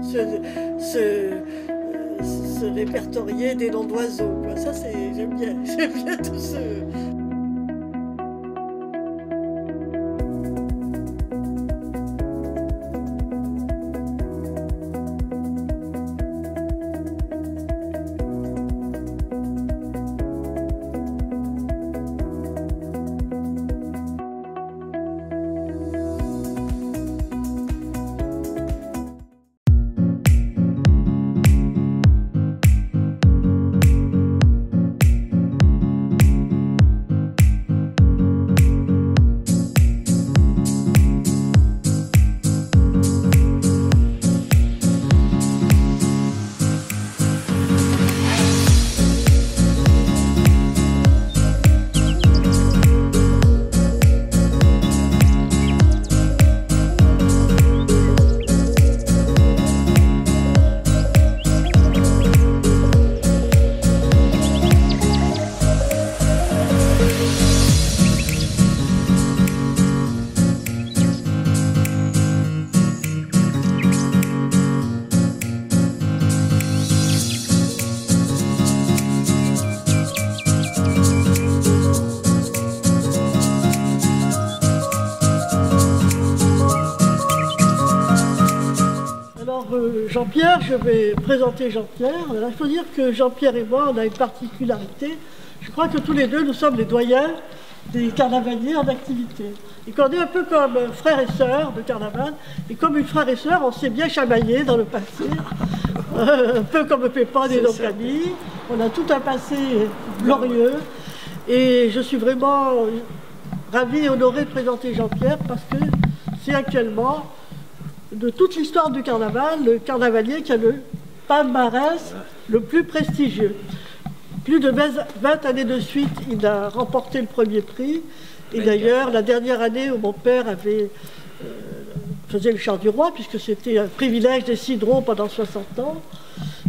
se répertorier des noms d'oiseaux. Ça, j'aime bien tout ce... Jean-Pierre, je vais présenter Jean-Pierre. Il faut dire que Jean-Pierre et moi, on a une particularité. Je crois que tous les deux, nous sommes les doyens des carnavaliers en activité. Et qu'on est un peu comme frères et sœurs de carnaval. Et comme une frère et sœur, on s'est bien chamaillé dans le passé. Un peu comme Pépin et nos familles. On a tout un passé glorieux. Et je suis vraiment ravie et honorée de présenter Jean-Pierre parce que c'est actuellement, de toute l'histoire du carnaval, le carnavalier qui a le palmarès le plus prestigieux. Plus de 20 années de suite, il a remporté le premier prix. Et d'ailleurs, la dernière année où mon père faisait le char du roi, puisque c'était un privilège des Cidrons pendant 60 ans,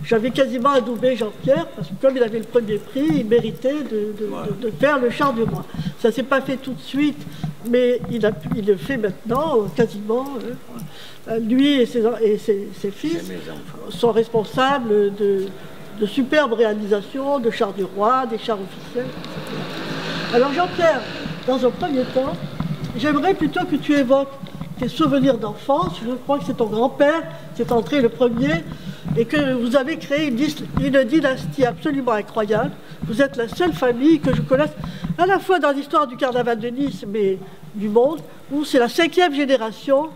j'avais quasiment adoubé Jean-Pierre, parce que comme il avait le premier prix, il méritait de faire le char du roi. Ça ne s'est pas fait tout de suite, mais il le fait maintenant, quasiment. Lui et ses fils sont responsables de superbes réalisations, de chars du roi, des chars officiels, etc. Alors Jean-Pierre, dans un premier temps, j'aimerais plutôt que tu évoques tes souvenirs d'enfance. Je crois que c'est ton grand-père qui est entré le premier et que vous avez créé une dynastie absolument incroyable. Vous êtes la seule famille que je connaisse, à la fois dans l'histoire du carnaval de Nice, mais du monde, où c'est la 5e génération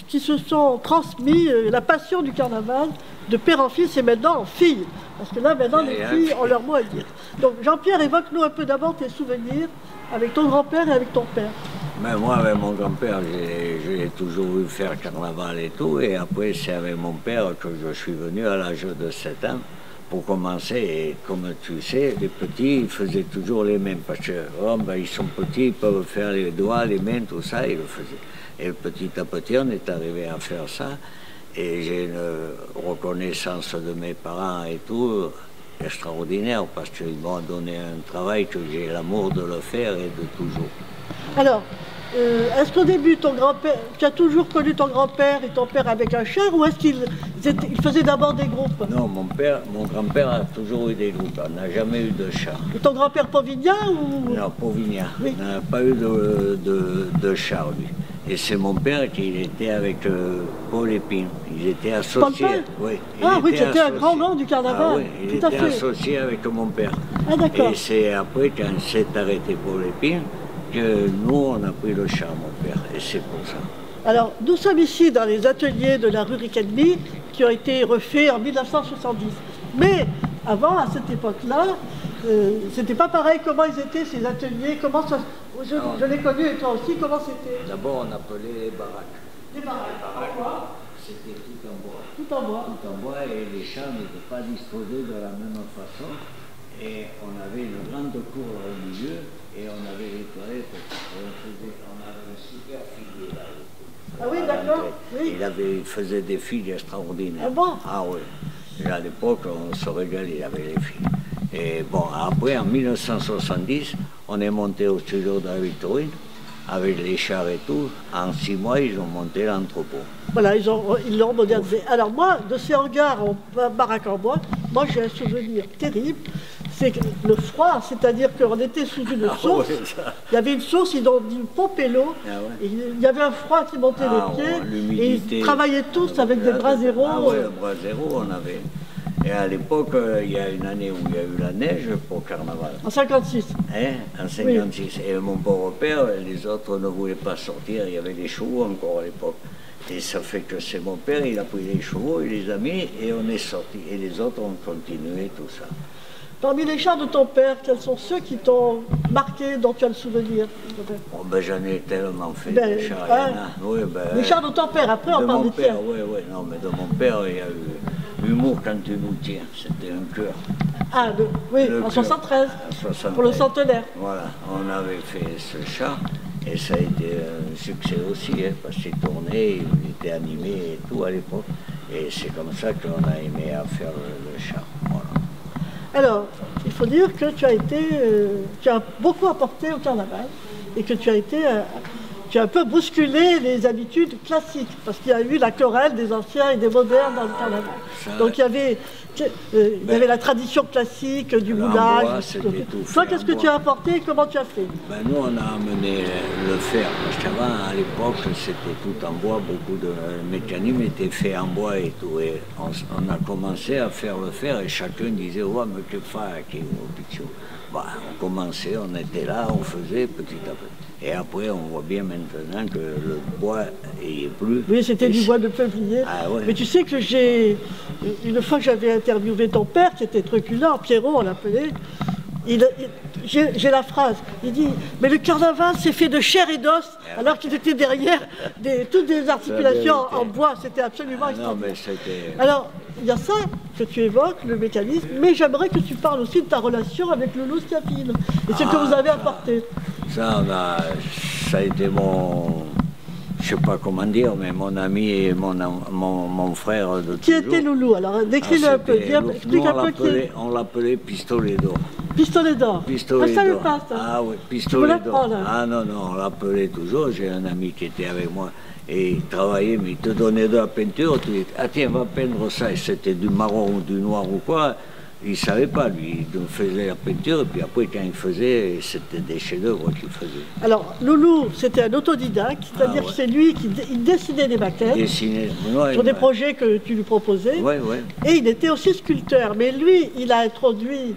qui se sont transmis la passion du carnaval de père en fils et maintenant en fille. Parce que là, maintenant, les filles ont leur mot à dire. Donc, Jean-Pierre, évoque-nous un peu d'abord tes souvenirs avec ton grand-père et avec ton père. Mais moi, avec mon grand-père, j'ai toujours vu faire carnaval et tout. Et après, c'est avec mon père que je suis venu à l'âge de 7 ans pour commencer. Et comme tu sais, les petits, ils faisaient toujours les mêmes. Parce que ils sont petits, ils peuvent faire les doigts, les mains, tout ça, ils le faisaient. Et petit à petit, on est arrivé à faire ça. Et j'ai une reconnaissance de mes parents et tout extraordinaire parce qu'ils m'ont donné un travail que j'ai l'amour de le faire et de toujours. Alors, est-ce qu'au début, ton grand-père, tu as toujours connu ton grand-père et ton père avec un char ou est-ce qu'ils faisaient d'abord des groupes? Non, mon grand-père a toujours eu des groupes, on n'a jamais eu de char. Et ton grand-père Pauvignat ou... Non, Pauvignat, oui. On n'a pas eu de char, lui. Et c'est mon père qui était avec Paul Épine. Ils étaient associés. Oui, oui, c'était un grand nom du carnaval. Ah, oui, il était associé avec mon père. Ah, d'accord. Et c'est après, quand s'est arrêté Paul Épine, que nous, on a pris le char, mon père. Et c'est pour ça. Alors, nous sommes ici dans les ateliers de la rue Rickenby qui ont été refaits en 1970. Mais avant, à cette époque-là, c'était pas pareil. Comment ils étaient ces ateliers? Comment ça... Je l'ai connu et toi aussi, comment c'était? D'abord, on appelait les baraques. Les baraques. Pourquoi? C'était tout en bois. Tout en bois. Tout en bois et les chars n'étaient pas disposés de la même façon. Et on avait une grande cour au milieu et on avait les toilettes. On avait un super filier là. Ah oui, d'accord. Oui. Il faisait des filles extraordinaires. Ah bon? Ah oui. Et à l'époque, on se régalait avec les filles. Et bon, après, en 1970, on est monté au studio de la Victorine avec les chars et tout, en 6 mois, ils ont monté l'entrepôt. Voilà, ils l'ont modernisé. Alors moi, de ces hangars en baraque en bois, moi j'ai un souvenir terrible. C'est le froid, c'est-à-dire qu'on était sous une source, il y avait une source, ils ont dû pomper l'eau, il y avait un froid qui montait les pieds, et ils travaillaient tous avec des bras zéro. Ah oui, un bras zéro, on avait. Et à l'époque, il y a une année où il y a eu la neige pour le carnaval. En 56. En 56. Oui. Et mon pauvre père, les autres ne voulaient pas sortir, il y avait des chevaux encore à l'époque. Et ça fait que c'est mon père, il a pris les chevaux, il les a mis, et on est sortis. Et les autres ont continué tout ça. Parmi les chars de ton père, quels sont ceux qui t'ont marqué, dont tu as le souvenir? Oh, ben, j'en ai tellement fait des chars. Oui, les chars de ton père, après on parle des tiens. Oui, non, mais de mon père, il y a eu l'humour quand tu nous tiens, c'était un cœur. Ah, oui, en 73, pour le centenaire. Voilà, on avait fait ce char, et ça a été un succès aussi, hein, parce qu'il tournait, il était animé et tout à l'époque. Et c'est comme ça qu'on a aimé à faire le char. Voilà. Alors, il faut dire que tu as beaucoup apporté au carnaval et que tu as un peu bousculé les habitudes classiques, parce qu'il y a eu la querelle des anciens et des modernes dans le carnaval. Donc il y avait la tradition classique du moulage. Toi, qu'est-ce que tu as apporté et comment tu as fait? Ben, nous, on a amené le fer, parce qu'avant, à l'époque, c'était tout en bois, beaucoup de mécanismes étaient faits en bois et tout. Et on a commencé à faire le fer et chacun disait, ouais, mais que fait, on commençait, on était là, on faisait petit à petit. Et après, on voit bien maintenant que le bois est plus... Oui, c'était du bois de peuplier. Ah, ouais. Mais tu sais que une fois que j'avais interviewé ton père, qui était truculent, Pierrot, on l'appelait, j'ai la phrase, il dit « Mais le carnaval, c'est fait de chair et d'os », alors qu'il était derrière toutes des articulations en bois, c'était absolument extraordinaire. Alors, il y a ça que tu évoques, le mécanisme, mais j'aimerais que tu parles aussi de ta relation avec le Schiaffino et ce que vous avez apporté. Ça a été je sais pas comment dire, mais mon ami et mon frère de toujours. Qui était Loulou? Alors, décris-le un peu, explique un peu qui est. On l'appelait Pistolet d'or. Pistolet d'or. Pistolet d'or. Ah oui, Pistolet d'or. Hein. Ah non, on l'appelait toujours. J'ai un ami qui était avec moi et il travaillait, mais il te donnait de la peinture. Tu dis, ah tiens, va peindre ça. Et c'était du marron ou du noir ou quoi. Il ne savait pas, lui, il faisait la peinture, et puis après, quand il faisait, c'était des chefs-d'œuvre qu'il faisait. Alors, Loulou, c'était un autodidacte, c'est-à-dire que c'est lui qui dessinait des maquettes sur des projets que tu lui proposais, et il était aussi sculpteur. Mais lui, il a introduit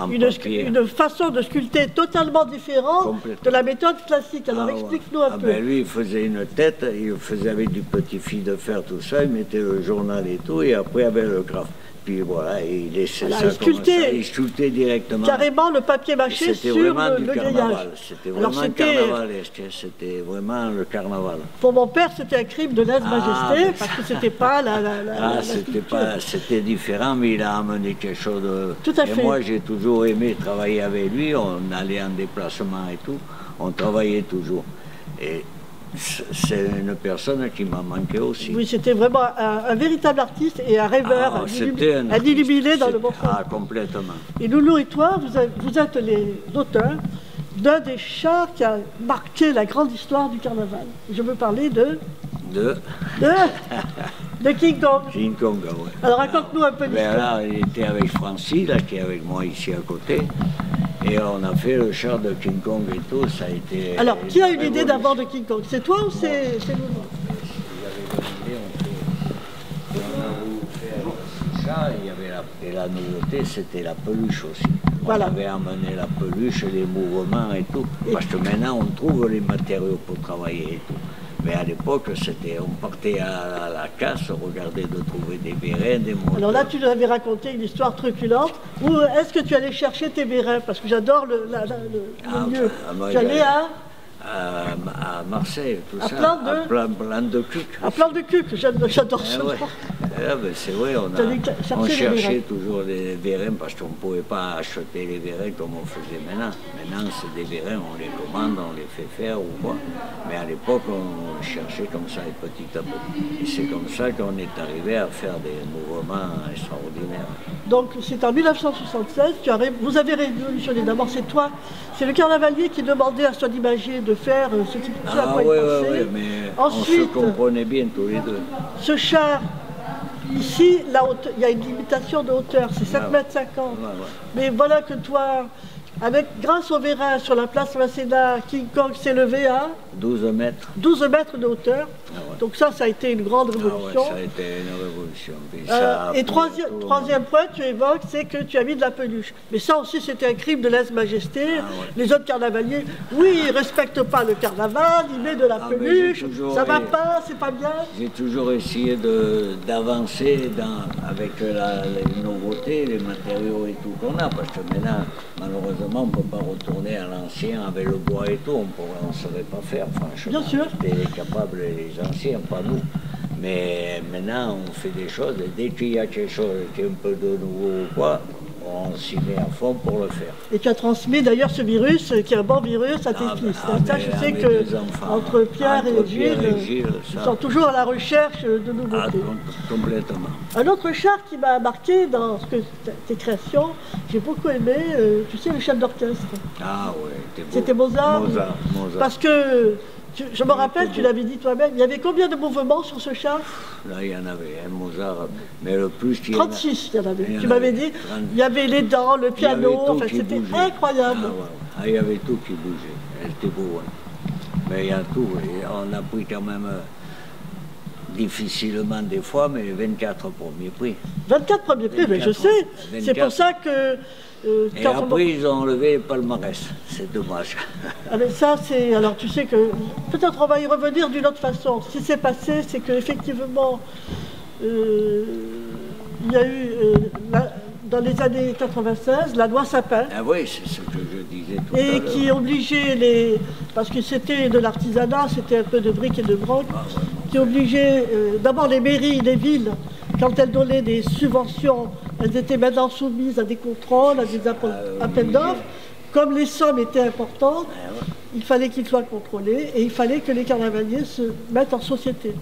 une façon de sculpter totalement différente de la méthode classique. Alors, explique-nous un peu. Ben, lui, il faisait une tête, il faisait avec du petit fil de fer, tout ça, il mettait le journal et tout, et après, avec le graphe. Puis voilà, il laissait ça il sculptait directement. Carrément le papier mâché sur le grillage. C'était vraiment carnavalesque, c'était vraiment le carnaval. Pour mon père, c'était un crime de lèse-majesté, parce que c'était pas c'était différent, mais il a amené quelque chose de... Tout à fait. Et moi, j'ai toujours aimé travailler avec lui, on allait en déplacement et tout, on travaillait toujours. Et c'est une personne qui m'a manqué aussi. Oui, c'était vraiment un véritable artiste et un rêveur, un illuminé dans le bon sens. Ah, complètement. Et Loulou et toi, vous êtes les auteurs d'un des chars qui a marqué la grande histoire du carnaval. Je veux parler de King Kong. King Kong, oui. Alors raconte-nous un peu l'histoire. Là, il était avec Francis, là, qui est avec moi ici à côté. Et on a fait le char de King Kong et tout, ça a été... Alors, qui a eu l'idée d'abord de King Kong? C'est toi ou c'est Loulou? On a voulu faire ça, et la nouveauté, c'était la peluche aussi. Voilà. On avait amené la peluche, les mouvements et tout, parce que maintenant, on trouve les matériaux pour travailler et tout. Mais à l'époque, on partait à la casse, on regardait de trouver des vérins, des moteurs. Alors là, tu nous avais raconté une histoire truculente. Où est-ce que tu allais chercher tes vérins? Parce que j'adore le lieu. Tu allais à Marseille, tout ça. À Plan de Cuc. À Plan de Cuc, j'adore ce nom. C'est vrai, on cherchait toujours les vérins parce qu'on ne pouvait pas acheter les vérins comme on faisait maintenant. Maintenant, c'est des vérins, on les commande, on les fait faire ou quoi. Mais à l'époque, on cherchait comme ça, petit à petit. Et c'est comme ça qu'on est arrivé à faire des mouvements extraordinaires. Donc, c'est en 1976, vous avez révolutionné. D'abord, c'est toi, c'est le carnavalier qui demandait à son imagier de faire ce qui ce à Ah quoi oui, il pensait. oui, mais Ensuite, on se comprenait bien tous les deux. ce char, ici, il y a une limitation de hauteur, c'est 7,50 mètres. Mais voilà que toi, grâce au vérin sur la place Masséna, King Kong s'est levé à 12 mètres. 12 mètres de hauteur. Ah ouais. Donc ça a été une grande Ah révolution. ouais, ça a été une révolution. Puis ça a Et plu troisième point, tu évoques, c'est que tu as mis de la peluche. Mais ça aussi, c'était un crime de lèse-majesté. Ah ouais. Les autres carnavaliers, oui, ils ne respectent pas le carnaval, ils mettent de la peluche, ça va pas, c'est pas bien. J'ai toujours essayé d'avancer avec les nouveautés, les matériaux et tout qu'on a, parce que maintenant, malheureusement, on ne peut pas retourner à l'ancien avec le bois et tout, on ne saurait pas faire, franchement. Bien sûr. C'était capable les anciens, pas nous. Mais maintenant, on fait des choses, et dès qu'il y a quelque chose qui est un peu de nouveau ou quoi, on s'y met à fond pour le faire. Et tu as transmis d'ailleurs ce virus, qui est un bon virus, à tes fils. Ça, je sais que entre Pierre et Gilles, ils sont toujours à la recherche de nouveautés. Complètement. Un autre char qui m'a marqué dans tes créations, j'ai beaucoup aimé, tu sais, le chef d'orchestre. Ah oui, c'était Mozart. Mozart. Parce que, je me rappelle, tu l'avais dit toi-même, il y avait combien de mouvements sur ce char? Là, il y en avait un Mozart, mais le plus... 36, il y en avait. Tu m'avais dit, il y avait les dents, le piano, enfin, c'était incroyable. Ah, ouais. Il y avait tout qui bougeait, c'était beau. Hein. Mais il y a tout, et on a pris quand même... difficilement des fois, mais 24 premiers prix. 24 premiers prix, mais je sais. C'est pour ça que... et après, ils ont enlevé les palmarès. C'est dommage. Ah mais ça, c'est... Alors, tu sais que... Peut-être on va y revenir d'une autre façon. Ce qui s'est passé, c'est qu'effectivement, il y a eu... dans les années 96, la loi Sapin. Ah oui, c'est ce que je disais tout à l'heure. Et qui obligeait les... Parce que c'était de l'artisanat, c'était un peu de briques et de broc, qui obligeait d'abord les mairies, les villes, quand elles donnaient des subventions, elles étaient maintenant soumises à des contrôles, à des appels d'offres. Comme les sommes étaient importantes, il fallait qu'ils soient contrôlés et il fallait que les carnavaliers se mettent en société.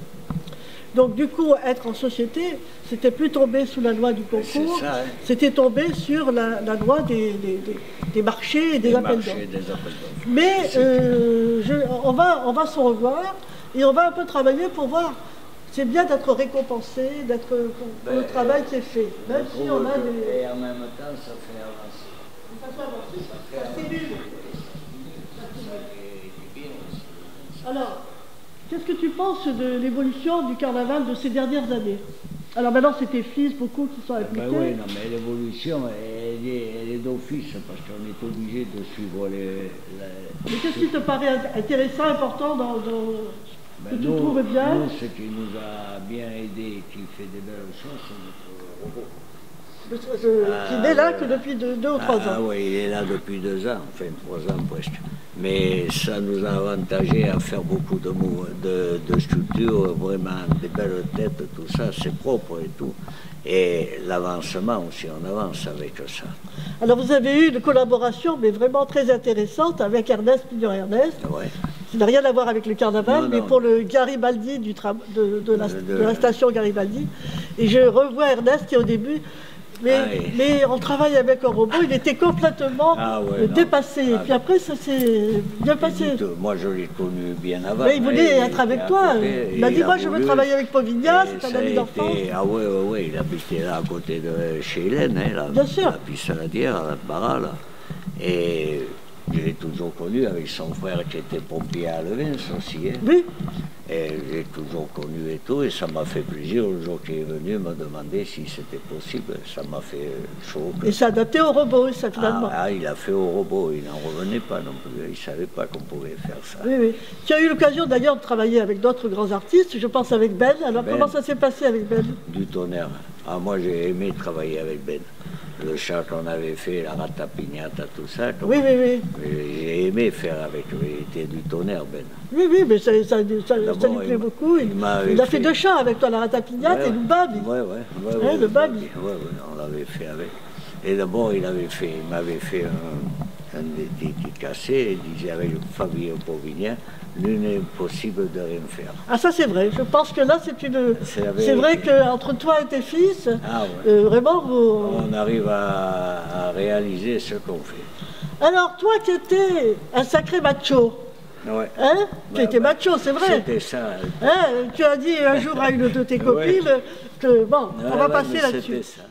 Donc du coup, être en société, c'était plus tomber sous la loi du concours, c'était tomber sur la loi des marchés et des appels d'offres. Mais on va se revoir et on va un peu travailler pour voir. C'est bien d'être récompensé, pour le travail qui est fait. Même si on a des... Et en même temps, ça fait avancer. Ça fait avancer. Ça stimule. Alors, qu'est-ce que tu penses de l'évolution du carnaval de ces dernières années? Alors maintenant, c'est tes fils, beaucoup qui sont impliqués. Ben oui, non, mais l'évolution, elle est d'office, parce qu'on est obligé de suivre les... Mais qu'est-ce qui te paraît intéressant, important que tu trouves bien? Nous, ce qui nous a bien aidé, qui fait des belles choses, c'est notre robot. Qui n'est là que depuis 2 ou 3 ans. Ah oui, il est là depuis 2 ans, enfin 3 ans presque. Mais ça nous a avantagé à faire beaucoup de structures, vraiment des belles têtes, tout ça, c'est propre et tout. Et l'avancement aussi, on avance avec ça. Alors vous avez eu une collaboration, mais vraiment très intéressante, avec Ernest Pignon-Ernest. Ouais. Ça n'a rien à voir avec le carnaval, Non, mais non. pour le Garibaldi de la station Garibaldi. Et je revois Ernest qui au début... Mais on travaille avec un robot, il était complètement dépassé. Et puis après, ça s'est bien passé. Moi, je l'ai connu bien avant. Mais il voulait être avec toi. Il m'a dit, moi, je veux travailler avec Povignas, c'est un ami d'enfance. Ah oui, il habitait là à côté de chez Hélène, hein, bien sûr. La Pissaladière, la Barra, là. Et je l'ai toujours connu avec son frère qui était pompier à Levens aussi. Hein. Oui. Et j'ai toujours connu et tout, et ça m'a fait plaisir le jour qu'il est venu me demander si c'était possible. Ça m'a fait chaud. Et c'est adapté au robot, ça, finalement. Il a fait au robot, il n'en revenait pas non plus. Il ne savait pas qu'on pouvait faire ça. Oui, oui. Tu as eu l'occasion d'ailleurs de travailler avec d'autres grands artistes, je pense avec Ben. Alors comment ça s'est passé avec Ben? Du tonnerre. Ah, moi j'ai aimé travailler avec Ben. Le chat qu'on avait fait, la ratapignata, tout ça. Oui. J'ai aimé faire avec lui, il était du tonnerre, Ben. Oui, mais ça lui plaît beaucoup. Il a fait 2 chats avec toi, la ratapignata et le babi. Oui, le babi. Oui, on l'avait fait avec. Et d'abord, il m'avait fait un dédicacé, il disait avec Fabien Povignas, nul n'est possible de rien faire. Ah, ça c'est vrai. Je pense que là, c'est vrai qu'entre toi et tes fils, vraiment, on arrive à réaliser ce qu'on fait. Alors, toi qui étais un sacré macho, Ouais. Hein? Tu étais macho, c'est vrai. C'était ça. Hein? Tu as dit un jour à une de tes copines que, bon, on va passer là-dessus. C'était ça.